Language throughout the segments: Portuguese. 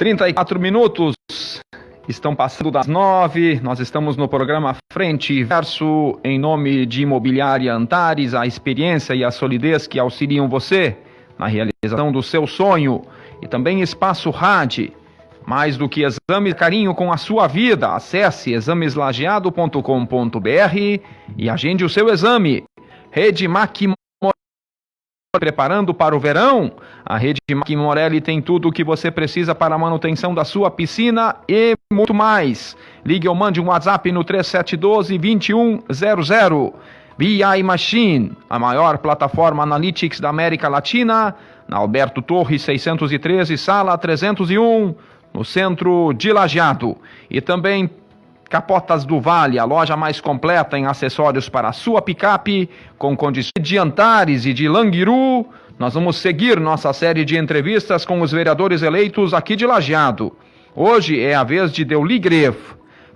34 minutos, estão passando das 9, nós estamos no programa Frente e Verso, em nome de Imobiliária Antares, a experiência e a solidez que auxiliam você na realização do seu sonho, e também Espaço Rad, mais do que exame, carinho com a sua vida. Acesse exameslageado.com.br e agende o seu exame. Rede Mac preparando para o verão? A Rede Mac Morelli tem tudo o que você precisa para a manutenção da sua piscina e muito mais. Ligue ou mande um WhatsApp no 3712-2100. BI Machine, a maior plataforma Analytics da América Latina, na Alberto Torres 613, sala 301, no centro de Lajeado. E também Capotas do Vale, a loja mais completa em acessórios para a sua picape, com condições de Antares e de Languiru. Nós vamos seguir nossa série de entrevistas com os vereadores eleitos aqui de Lajeado. Hoje é a vez de Deuli Greff.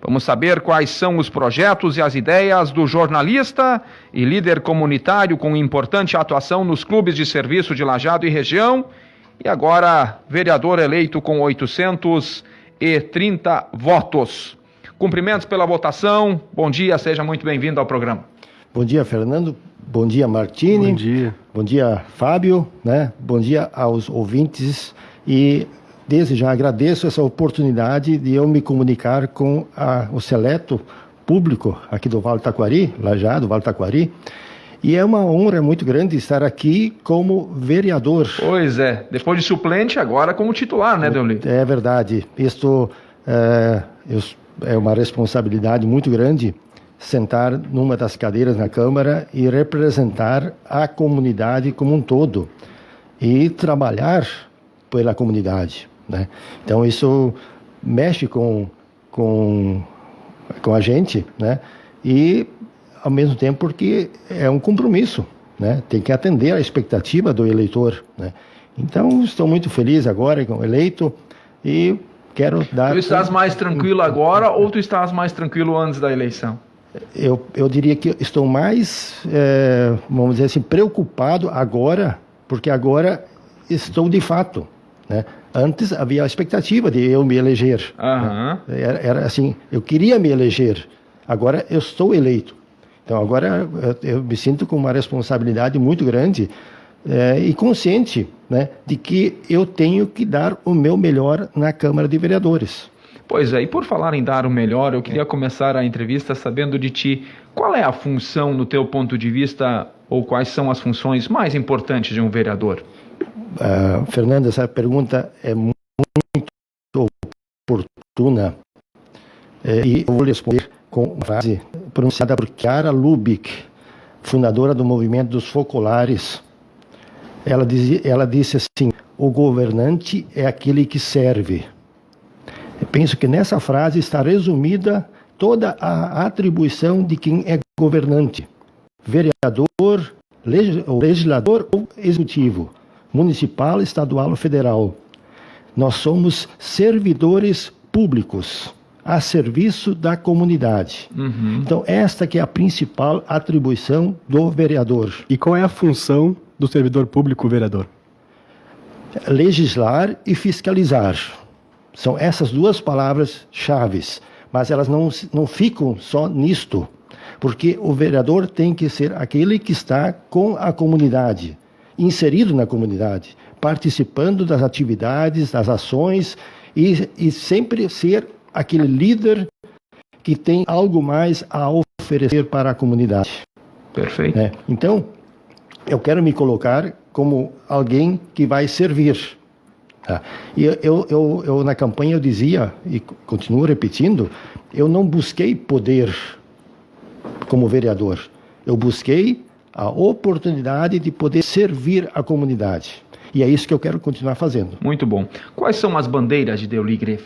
Vamos saber quais são os projetos e as ideias do jornalista e líder comunitário com importante atuação nos clubes de serviço de Lajeado e região. E agora, vereador eleito com 830 votos. Cumprimentos pela votação. Bom dia, seja muito bem-vindo ao programa. Bom dia, Fernando. Bom dia, Martini. Bom dia. Bom dia, Fábio, né? Bom dia aos ouvintes e desde já agradeço essa oportunidade de eu me comunicar com o seleto público aqui do Vale do Taquari, Lajeado, Vale do Taquari. E é uma honra muito grande estar aqui como vereador. Pois é, depois de suplente, agora como titular, né, Deuli? É verdade. Isto é uma responsabilidade muito grande sentar numa das cadeiras na Câmara e representar a comunidade como um todo e trabalhar pela comunidade, né? Então isso mexe com a gente, né? E ao mesmo tempo porque é um compromisso, né? Tem que atender à expectativa do eleitor, né? Então estou muito feliz agora com o eleito e quero dar... Tu estás mais tranquilo agora ou tu estás mais tranquilo antes da eleição? Eu diria que estou mais, vamos dizer assim, preocupado agora, porque agora estou de fato, né? Antes havia a expectativa de eu me eleger. Uhum. Era assim, eu queria me eleger, agora eu estou eleito. Então agora eu me sinto com uma responsabilidade muito grande e consciente, né, de que eu tenho que dar o meu melhor na Câmara de Vereadores. Pois é, e por falar em dar o melhor, eu queria começar a entrevista sabendo de ti, qual é a função, no teu ponto de vista, ou quais são as funções mais importantes de um vereador? Fernando, essa pergunta é muito oportuna e eu vou responder com uma frase pronunciada por Chiara Lubich, fundadora do Movimento dos Focolares. Ela disse assim: o governante é aquele que serve. Eu penso que nessa frase está resumida toda a atribuição de quem é governante. Vereador, legislador ou executivo, municipal, estadual ou federal. Nós somos servidores públicos a serviço da comunidade. Uhum. Então, esta que é a principal atribuição do vereador. E qual é a função do servidor público vereador? Legislar e fiscalizar. São essas duas palavras chaves, mas elas não ficam só nisto, porque o vereador tem que ser aquele que está com a comunidade, inserido na comunidade, participando das atividades, das ações e sempre ser aquele líder que tem algo mais a oferecer para a comunidade. Perfeito. Então, eu quero me colocar como alguém que vai servir. E eu na campanha eu dizia, e continuo repetindo, eu não busquei poder como vereador. Eu busquei a oportunidade de poder servir a comunidade. E é isso que eu quero continuar fazendo. Muito bom. Quais são as bandeiras de Deuli Greff?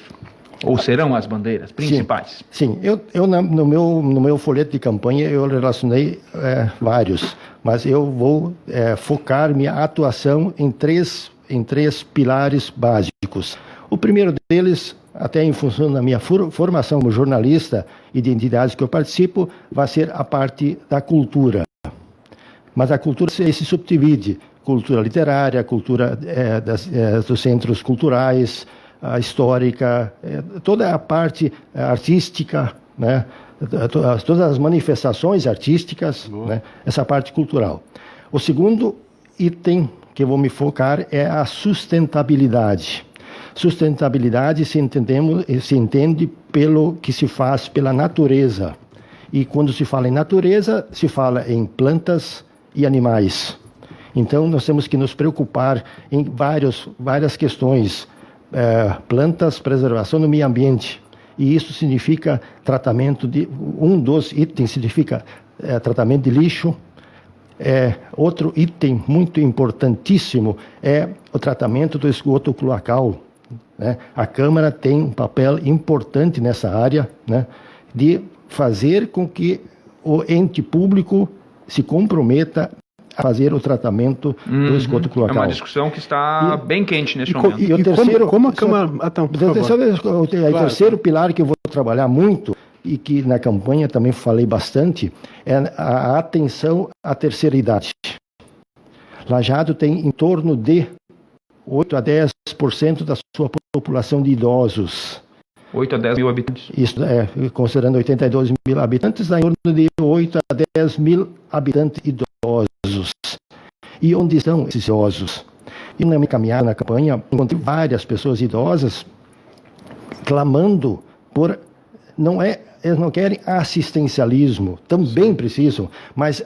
Ou serão as bandeiras principais? Sim. No meu folheto de campanha eu relacionei vários, mas eu vou focar minha atuação em três pilares básicos. O primeiro deles, até em função da minha formação como jornalista e de entidades que eu participo, vai ser a parte da cultura. Mas a cultura se subdivide: cultura literária, cultura dos centros culturais, a histórica, toda a parte artística, né? Todas as manifestações artísticas, né? Essa parte cultural. O segundo item que eu vou me focar é a sustentabilidade. Sustentabilidade se entende pelo que se faz pela natureza. E quando se fala em natureza, se fala em plantas e animais. Então, nós temos que nos preocupar em várias questões. Plantas, preservação do meio ambiente. E isso significa tratamento de... Um dos itens significa tratamento de lixo. Outro item muito importantíssimo é o tratamento do esgoto cloacal, né? A Câmara tem um papel importante nessa área, né? De fazer com que o ente público se comprometa a fazer o tratamento do esgoto cloacal. É uma discussão que está bem quente neste momento. E o terceiro, como a Câmara... O terceiro pilar que eu vou trabalhar muito, e que na campanha também falei bastante, é a atenção à terceira idade. Lajeado tem em torno de 8 a 10% da sua população de idosos. 8 a 10 mil habitantes. Isso, considerando 82 mil habitantes, dá em torno de 8 a 10 mil habitantes idosos. E onde estão esses idosos? E na minha caminhada na campanha, encontrei várias pessoas idosas clamando por... Eles não querem assistencialismo, também precisam, mas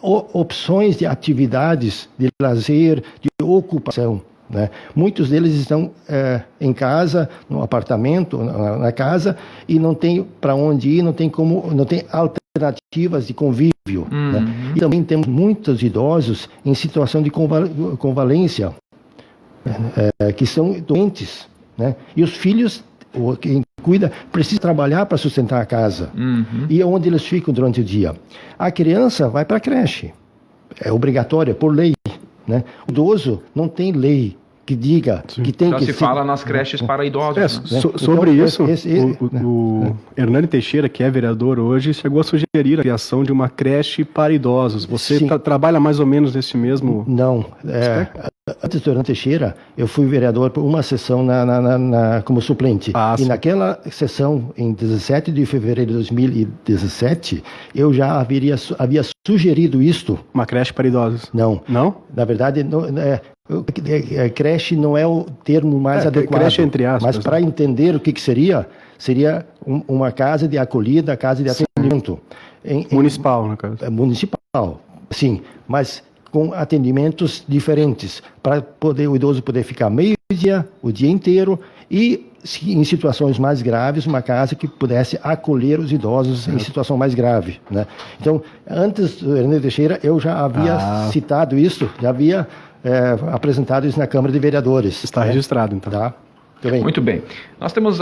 opções de atividades, de lazer, de ocupação, né? Muitos deles estão em casa, no apartamento, na casa, e não tem para onde ir, não tem alternativas de convívio. Né? E também temos muitos idosos em situação de convalência, que são doentes, né? E os filhos, quem cuida, precisa trabalhar para sustentar a casa. E é onde eles ficam durante o dia. A criança vai para a creche. É obrigatória, por lei. Né? O idoso não tem lei que diga que tem já que... se fala nas creches para idosos. né? Sobre então, isso, o Hernani Teixeira, que é vereador hoje, chegou a sugerir a criação de uma creche para idosos. Você trabalha mais ou menos nesse mesmo... Não. Antes do Hernani Teixeira, eu fui vereador por uma sessão como suplente. E naquela sessão, em 17 de fevereiro de 2017, eu já havia sugerido isto. Uma creche para idosos? Não. Não? Na verdade, creche não é o termo mais adequado. Creche entre aspas. Mas para entender o que seria uma casa de acolhida, casa de atendimento. Municipal, no caso. Municipal, sim, mas com atendimentos diferentes, para o idoso poder ficar meio-dia, o dia inteiro, e em situações mais graves, uma casa que pudesse acolher os idosos em situação mais grave. Né? Então, antes do Hernani Teixeira, eu já havia citado isso, já havia apresentado isso na Câmara de Vereadores. Está registrado, então. Tá? Bem. Muito bem. Nós temos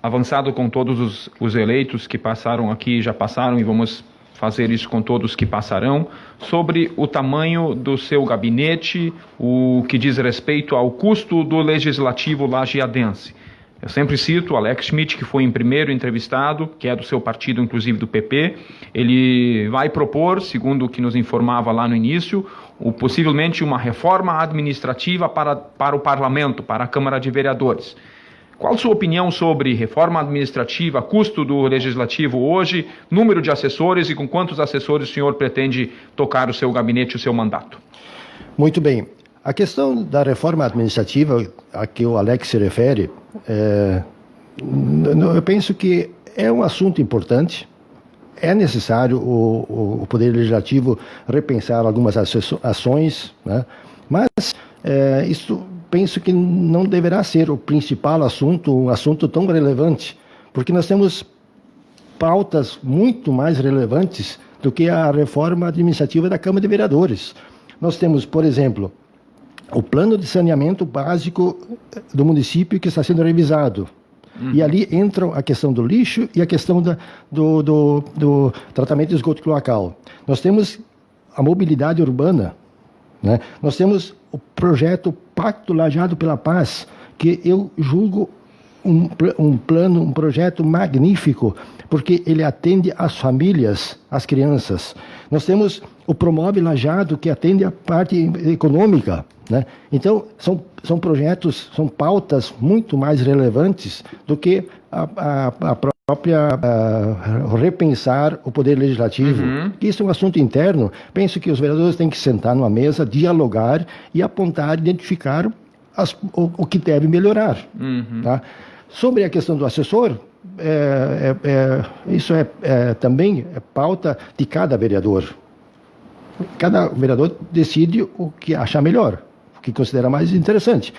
avançado com todos os eleitos que passaram aqui, já passaram, e vamos fazer isso com todos que passarão, sobre o tamanho do seu gabinete, o que diz respeito ao custo do legislativo lajeadense. Eu sempre cito Alex Schmidt, que foi em primeiro entrevistado, que é do seu partido, inclusive do PP. Ele vai propor, segundo o que nos informava lá no início, possivelmente uma reforma administrativa para o Parlamento, para a Câmara de Vereadores. Qual a sua opinião sobre reforma administrativa, custo do legislativo hoje, número de assessores e com quantos assessores o senhor pretende tocar o seu gabinete e o seu mandato? Muito bem. A questão da reforma administrativa a que o Alex se refere, eu penso que é um assunto importante. É necessário o Poder Legislativo repensar algumas ações, né? Mas isso penso que não deverá ser o principal assunto, um assunto tão relevante, porque nós temos pautas muito mais relevantes do que a reforma administrativa da Câmara de Vereadores. Nós temos, por exemplo, o plano de saneamento básico do município que está sendo revisado. E ali entram a questão do lixo e a questão do tratamento de esgoto cloacal. Nós temos a mobilidade urbana, né? Nós temos o projeto Pacto Lajeado pela Paz, que eu julgo um projeto magnífico, porque ele atende às famílias, às crianças. Nós temos o Promove Lajeado, que atende a parte econômica, né? Então, são projetos, são pautas muito mais relevantes do que a própria repensar o poder legislativo. Isso é um assunto interno. Penso que os vereadores têm que sentar numa mesa, dialogar e apontar, identificar o que deve melhorar. Tá? Sobre a questão do assessor, isso também é pauta de cada vereador. Cada vereador decide o que achar melhor, o que considera mais interessante.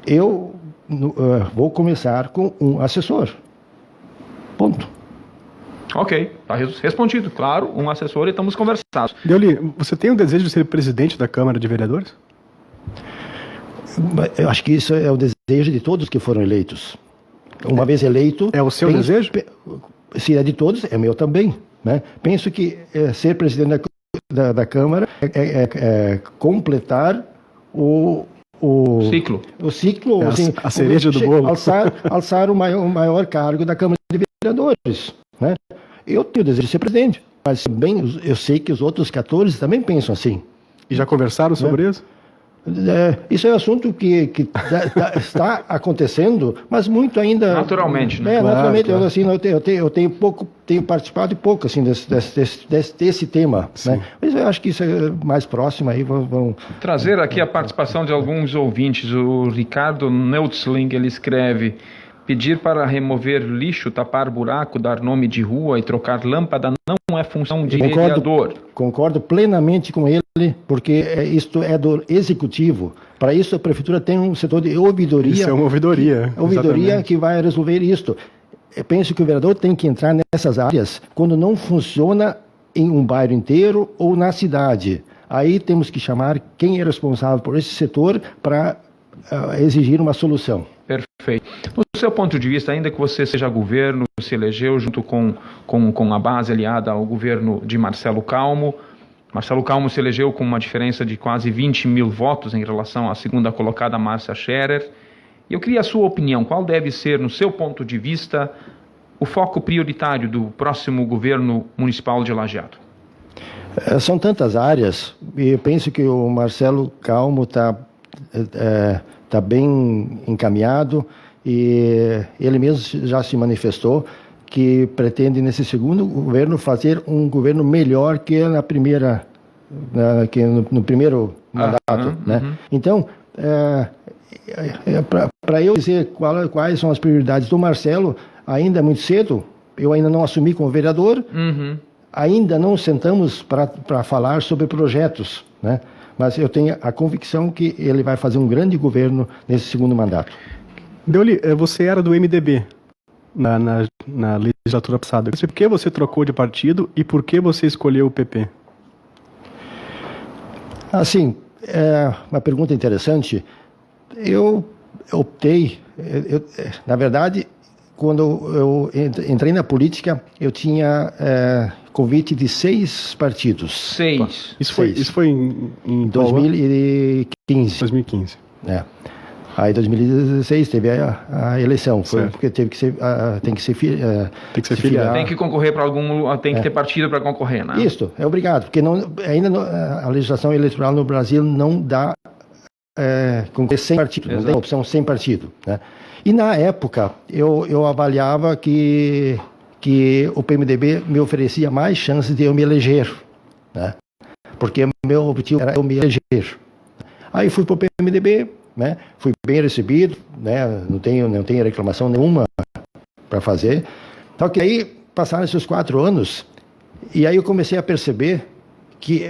Eu vou começar com um assessor. Ponto. Ok, está respondido. Claro, um assessor e estamos conversados. Deoli, você tem o desejo de ser presidente da Câmara de Vereadores? Eu acho que isso é o desejo de todos que foram eleitos. Uma vez eleito... É o seu desejo? Se é de todos, é meu também. Né? Penso que ser presidente da Câmara é completar o ciclo. O ciclo, assim, a cereja do bolo. Alçar o maior cargo da Câmara de Vereadores. Né? Eu tenho o desejo de ser presidente, mas bem, eu sei que os outros 14 também pensam assim. E já conversaram sobre isso? Isso é um assunto que está acontecendo, mas muito ainda... Naturalmente, né? Naturalmente, Claro. Eu tenho participado pouco assim, desse tema. Né? Mas eu acho que isso é mais próximo. Aí vão trazer aqui a participação de alguns ouvintes. O Ricardo Neutzling, ele escreve: pedir para remover lixo, tapar buraco, dar nome de rua e trocar lâmpada não é função de vereador. Concordo plenamente com ele, porque isto é do executivo. Para isso, a prefeitura tem um setor de ouvidoria. Isso é uma ouvidoria. Ouvidoria que vai resolver isto. Eu penso que o vereador tem que entrar nessas áreas quando não funciona em um bairro inteiro ou na cidade. Aí temos que chamar quem é responsável por esse setor para exigir uma solução. Perfeito. No seu ponto de vista, ainda que você seja governo, se elegeu junto com a base aliada ao governo de Marcelo Calmo. Marcelo Calmo se elegeu com uma diferença de quase 20 mil votos em relação à segunda colocada, Márcia Scherer. Eu queria a sua opinião. Qual deve ser, no seu ponto de vista, o foco prioritário do próximo governo municipal de Lajeado? São tantas áreas, e eu penso que o Marcelo Calmo está bem encaminhado, e ele mesmo já se manifestou que pretende, nesse segundo governo, fazer um governo melhor que no primeiro mandato. Né? Então, para eu dizer quais são as prioridades do Marcelo, ainda é muito cedo, eu ainda não assumi como vereador, ainda não sentamos para falar sobre projetos, né? Mas eu tenho a convicção que ele vai fazer um grande governo nesse segundo mandato. Deoli, você era do MDB na legislatura passada. Por que você trocou de partido e por que você escolheu o PP? Assim, uma pergunta interessante. Eu optei, na verdade, quando eu entrei na política, eu tinha convite de 6 partidos. 6? Isso foi em 2015. 2015. Aí em 2016 teve a eleição, foi porque teve que ser, tem que ser filiado. Tem que concorrer para tem que ter partido para concorrer, né? Isso, é obrigado, porque a legislação eleitoral no Brasil não dá concorrer sem partido, não tem opção sem partido, né? E na época eu avaliava que o PMDB me oferecia mais chances de eu me eleger, né? Porque meu objetivo era eu me eleger. Aí fui para o PMDB, né? Fui bem recebido, né? Não tenho reclamação nenhuma para fazer. Só que aí passaram esses 4 anos e aí eu comecei a perceber que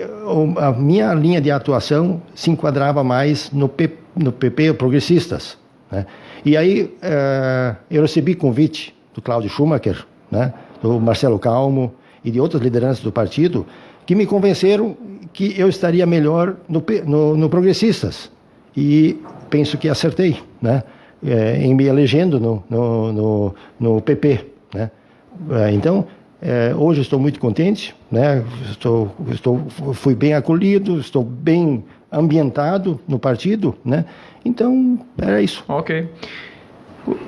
a minha linha de atuação se enquadrava mais no PP, progressistas, né? E aí eu recebi convite do Cláudio Schumacher, né? Do Marcelo Calmo e de outras lideranças do partido que me convenceram que eu estaria melhor no progressistas. E penso que acertei, né? Em me elegendo no PP, né? Então, hoje estou muito contente, né? Fui bem acolhido, estou bem ambientado no partido, né? Então, era isso. Ok.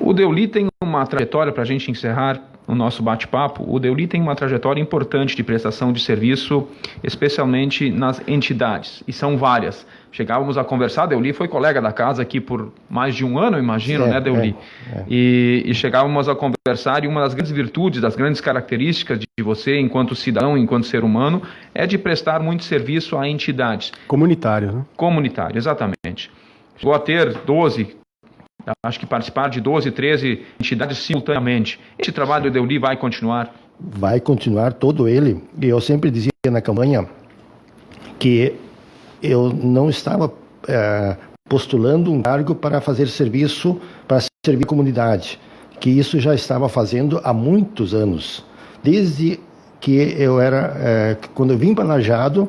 O Deoli tem uma trajetória, para a gente encerrar, no nosso bate-papo, o Deuli tem uma trajetória importante de prestação de serviço, especialmente nas entidades, e são várias. Chegávamos a conversar, Deuli foi colega da casa aqui por mais de um ano, imagino, né, Deuli? E chegávamos a conversar, e uma das grandes virtudes, das grandes características de você, enquanto cidadão, enquanto ser humano, é de prestar muito serviço a entidades. Comunitário, né? Comunitário, exatamente. Chegou a ter 12, acho que participar de 12, 13 entidades simultaneamente. Esse trabalho do Deuli vai continuar? Vai continuar todo ele. E eu sempre dizia na campanha que eu não estava postulando um cargo para fazer serviço, para servir a comunidade, que isso já estava fazendo há muitos anos. Desde que eu quando eu vim para Lajeado,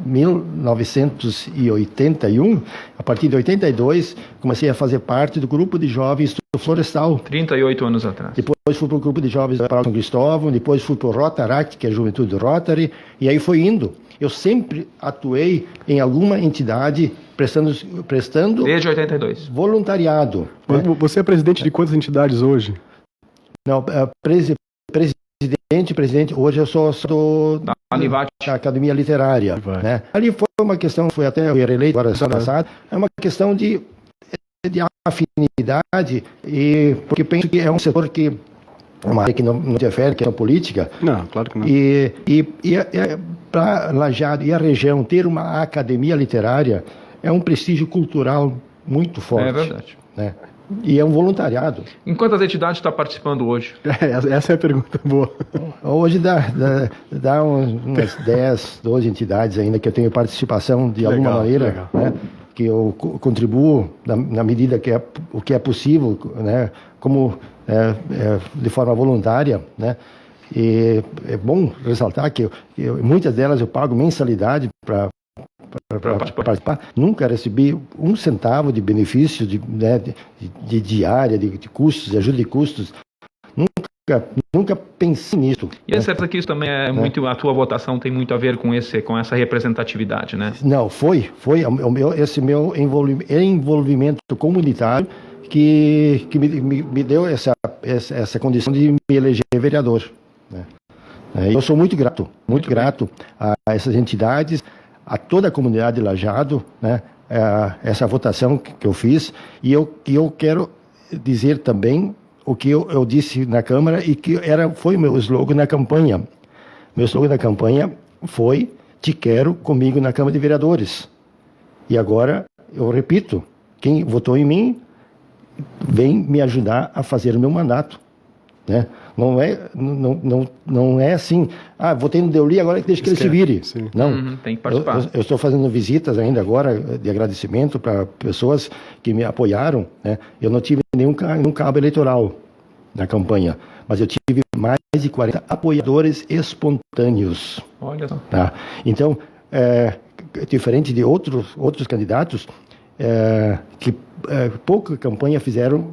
1981, a partir de 82, comecei a fazer parte do grupo de jovens do Florestal. 38 anos atrás. Depois fui para o grupo de jovens da Paróquia São Cristóvão, depois fui para o Rotaract, que é a Juventude do Rotary, e aí foi indo. Eu sempre atuei em alguma entidade prestando Desde 82. voluntariado. Você é presidente de quantas entidades hoje? Não, presidente, hoje eu sou Da Anivat. da Academia Literária. Né? Ali foi uma questão, foi até eu era eleito agora ano passado, é uma questão de afinidade, e porque penso que é um setor que uma área que não interfere, que é a política. Não, claro que não. E para Lajeado e a região ter uma academia literária é um prestígio cultural muito forte. É verdade. Né? E é um voluntariado. Em quantas entidades está participando hoje? Essa é a pergunta boa. Hoje dá umas 10, 12 entidades ainda que eu tenho participação de alguma maneira, né? Que eu contribuo na medida que o que é possível, né? Como de forma voluntária, né? E é bom ressaltar que muitas delas eu pago mensalidade para participar. Nunca recebi um centavo de benefício de diária, de custos, de ajuda de custos. Nunca pensei nisso. E é certo que isso também muito, a tua votação tem muito a ver com essa representatividade, né? Não, foi esse meu envolvimento comunitário que me deu essa condição de me eleger vereador. Né? Eu sou muito grato a essas entidades, a toda a comunidade de Lajeado, né? Essa votação que eu fiz, e eu quero dizer também o que eu disse na Câmara e que foi meu slogan na campanha. Meu slogan na campanha foi: te quero comigo na Câmara de Vereadores. E agora eu repito: quem votou em mim vem me ajudar a fazer o meu mandato. Né? Não é assim, votei no Deuli, agora deixa que ele se vire. Sim. Não, tem que participar. Eu estou fazendo visitas ainda agora de agradecimento para pessoas que me apoiaram. Né? Eu não tive nenhum cabo eleitoral na campanha, mas eu tive mais de 40 apoiadores espontâneos. Olha só. Tá? Então, diferente de outros candidatos, que pouca campanha fizeram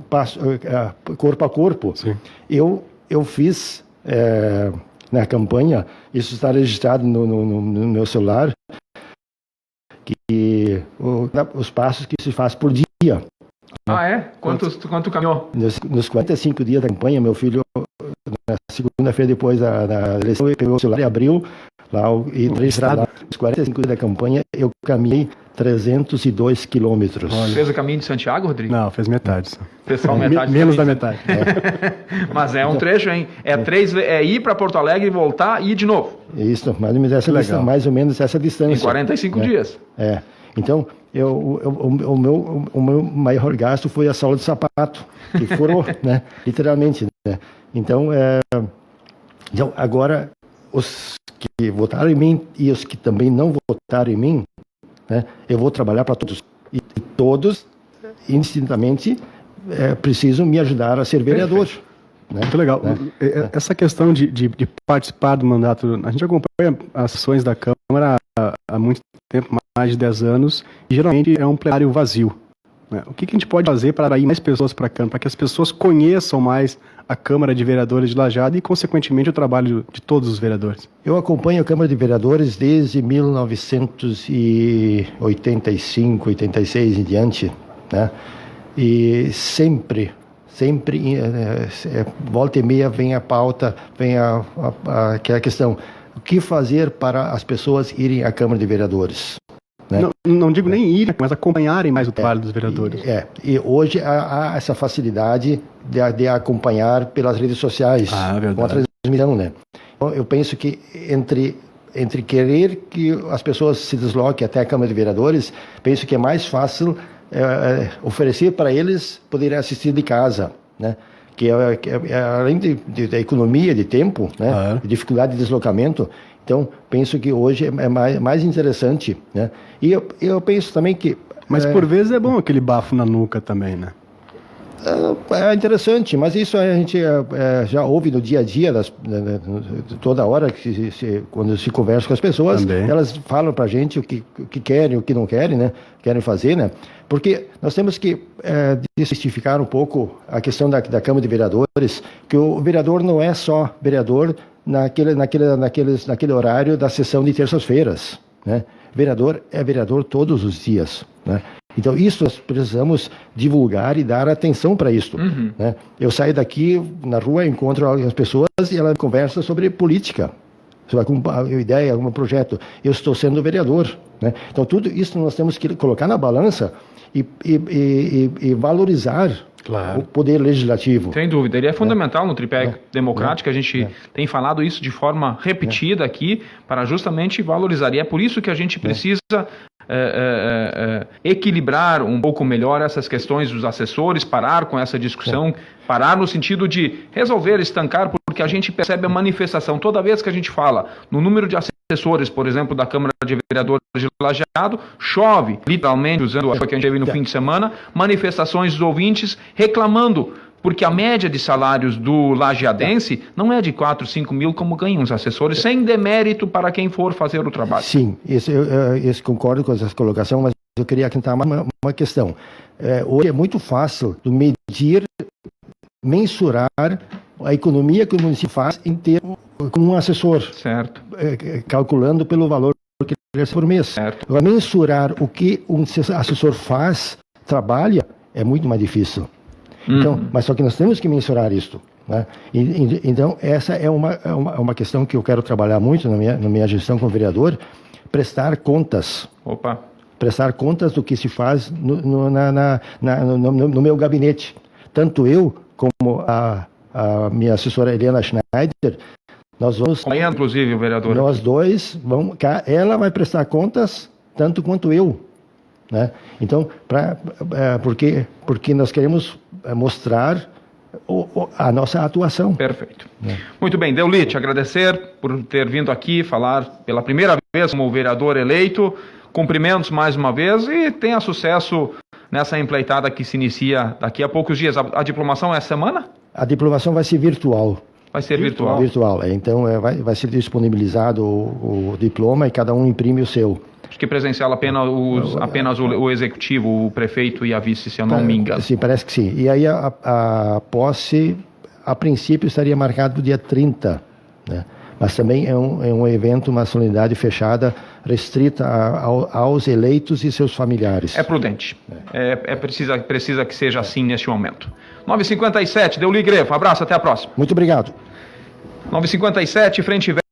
corpo a corpo. Sim. Eu fiz na campanha, isso está registrado no meu celular, que os passos que se faz por dia. Quanto caminhou? Nos 45 dias da campanha, meu filho, na segunda-feira depois da eleição, ele pegou o celular e abriu lá e registrado. Nos 45 dias da campanha, eu caminhei 302 quilômetros. Fez o caminho de Santiago, Rodrigo? Não, fez metade. Fez só metade. Menos da metade. Mas é um trecho, hein? É ir para Porto Alegre e voltar e ir de novo. Isso, mais ou menos essa distância. Em 45 dias. Então, o meu maior gasto foi a sola de sapato, que furou, né? Literalmente. Né? Então, agora, os que votaram em mim e os que também não votaram em mim, né? Eu vou trabalhar para todos. E todos, indistintamente, precisam me ajudar a ser vereador. Né? Muito legal. Né? Essa questão de participar do mandato, a gente acompanha as sessões da Câmara há muito tempo, mais de 10 anos, e geralmente é um plenário vazio. Né? O que a gente pode fazer para atrair mais pessoas para a Câmara, para que as pessoas conheçam mais a Câmara de Vereadores de Lajeado e, consequentemente, o trabalho de todos os vereadores? Eu acompanho a Câmara de Vereadores desde 1985, 86 em diante, né? E sempre sempre, volta e meia vem a pauta, vem aquela questão, o que fazer para as pessoas irem à Câmara de Vereadores? Né? Não digo nem irem, mas acompanharem mais o trabalho dos vereadores. E hoje há essa facilidade de acompanhar pelas redes sociais, com a transmissão, né? Então, eu penso que entre querer que as pessoas se desloquem até a Câmara de Vereadores, penso que é mais fácil oferecer para eles poderem assistir de casa, né? Além da economia de tempo, né? De dificuldade de deslocamento, então penso que hoje é mais interessante, né? E eu penso também que... Mas por vezes é bom aquele bafo na nuca também, né? É interessante, mas isso a gente já ouve no dia a dia, toda hora, quando se conversa com as pessoas, também. Elas falam pra gente o que querem, o que não querem, né? Querem fazer, né? Porque nós temos que desmistificar um pouco a questão da Câmara de Vereadores, que o vereador não é só vereador naquele horário da sessão de terças-feiras, né? Vereador é vereador todos os dias, né? Então, isso nós precisamos divulgar e dar atenção para isso. Uhum. Né? Eu saio daqui na rua, encontro as pessoas e elas conversam sobre política, sobre alguma ideia, algum projeto. Eu estou sendo vereador. Né? Então, tudo isso nós temos que colocar na balança e valorizar o poder legislativo. Sem dúvida, ele é fundamental no tripé democrático, a gente tem falado isso de forma repetida aqui, para justamente valorizar. E é por isso que a gente precisa equilibrar um pouco melhor essas questões dos assessores, parar com essa discussão, parar no sentido de resolver, estancar, porque a gente percebe a manifestação. Toda vez que a gente fala no número de assessores, por exemplo, da Câmara de Vereadores de Lajeado, chove, literalmente, usando o que a gente teve no fim de semana, manifestações dos ouvintes reclamando, porque a média de salários do lajeadense não é de 4, 5 mil como ganham os assessores, sem demérito para quem for fazer o trabalho. Sim, eu concordo com essa colocação, mas eu queria acrescentar uma questão. Hoje é muito fácil medir, mensurar a economia que o município faz em termos com um assessor. Certo. Calculando pelo valor que ele recebe por mês. Certo. Agora, mensurar o que um assessor trabalha, é muito mais difícil. Então, mas só que nós temos que mensurar isso, né? Então, essa é uma questão que eu quero trabalhar muito na minha gestão como vereador, prestar contas. Prestar contas do que se faz no meu gabinete. Tanto eu como a minha assessora Helena Schneider, nós vamos... Inclusive, o vereador. Nós dois, ela vai prestar contas tanto quanto eu. Né? Então, porque nós queremos mostrar a nossa atuação. Perfeito. Muito bem, Deuli, te agradecer por ter vindo aqui falar pela primeira vez como vereador eleito. Cumprimentos mais uma vez e tenha sucesso nessa empreitada que se inicia daqui a poucos dias. A diplomação é essa semana? A diplomação vai ser virtual. Vai ser virtual? Virtual, então vai ser disponibilizado o diploma e cada um imprime o seu. Acho que presencial apenas o executivo, o prefeito e a vice, se eu não me engano. Sim, parece que sim. E aí a posse, a princípio, estaria marcado para o dia 30, né? Mas também é um evento, uma solenidade fechada, restrita aos eleitos e seus familiares. É prudente. Precisa que seja assim neste momento. 9h57, Deuli Grevo. Abraço, até a próxima. Muito obrigado. 9h57, Frente